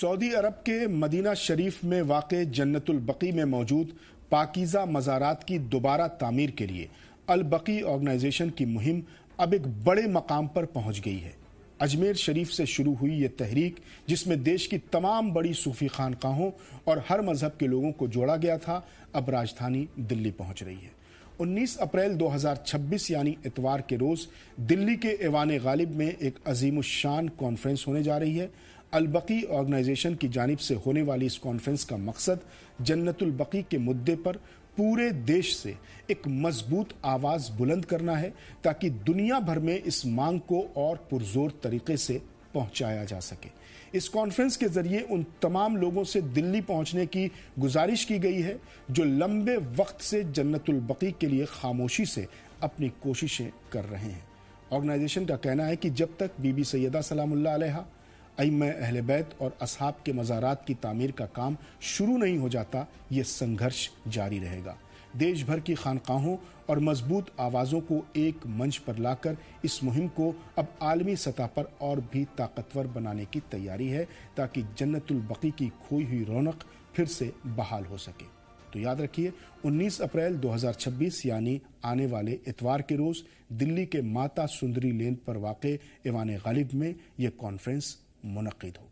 سعودی عرب کے مدینہ شریف میں واقع جنت البقیع میں موجود پاکیزہ مزارات کی دوبارہ تعمیر کے لیے البقیع آرگنائزیشن کی مہم اب ایک بڑے مقام پر پہنچ گئی ہے۔ اجمیر شریف سے شروع ہوئی یہ تحریک، جس میں دیش کی تمام بڑی صوفی خانقاہوں اور ہر مذہب کے لوگوں کو جوڑا گیا تھا، اب راجدھانی دلی پہنچ رہی ہے۔ 19 اپریل 2026 یعنی اتوار کے روز دلی کے ایوان غالب میں ایک عظیم الشان کانفرنس ہونے جا رہی ہے۔ البقیع آرگنائزیشن کی جانب سے ہونے والی اس کانفرنس کا مقصد جنت البقیع کے مدعے پر پورے دیش سے ایک مضبوط آواز بلند کرنا ہے، تاکہ دنیا بھر میں اس مانگ کو اور پرزور طریقے سے پہنچایا جا سکے۔ اس کانفرنس کے ذریعے ان تمام لوگوں سے دلی پہنچنے کی گزارش کی گئی ہے جو لمبے وقت سے جنت البقیع کے لیے خاموشی سے اپنی کوششیں کر رہے ہیں۔ آرگنائزیشن کا کہنا ہے کہ جب تک بی بی سیدہ سلام اللہ علیہا، ائمہ اہل بیت اور اصحاب کے مزارات کی تعمیر کا کام شروع نہیں ہو جاتا، یہ سنگھرش جاری رہے گا۔ دیش بھر کی خانقاہوں اور مضبوط آوازوں کو ایک منچ پر لا کر اس مہم کو اب عالمی سطح پر اور بھی طاقتور بنانے کی تیاری ہے، تاکہ جنت البقیع کی کھوئی ہوئی رونق پھر سے بحال ہو سکے۔ تو یاد رکھیے، 19 اپریل 2026 یعنی آنے والے اتوار کے روز دلی کے ماتا سندری لین پر واقع ایوان غالب میں یہ کانفرنس منعقد ہوگی۔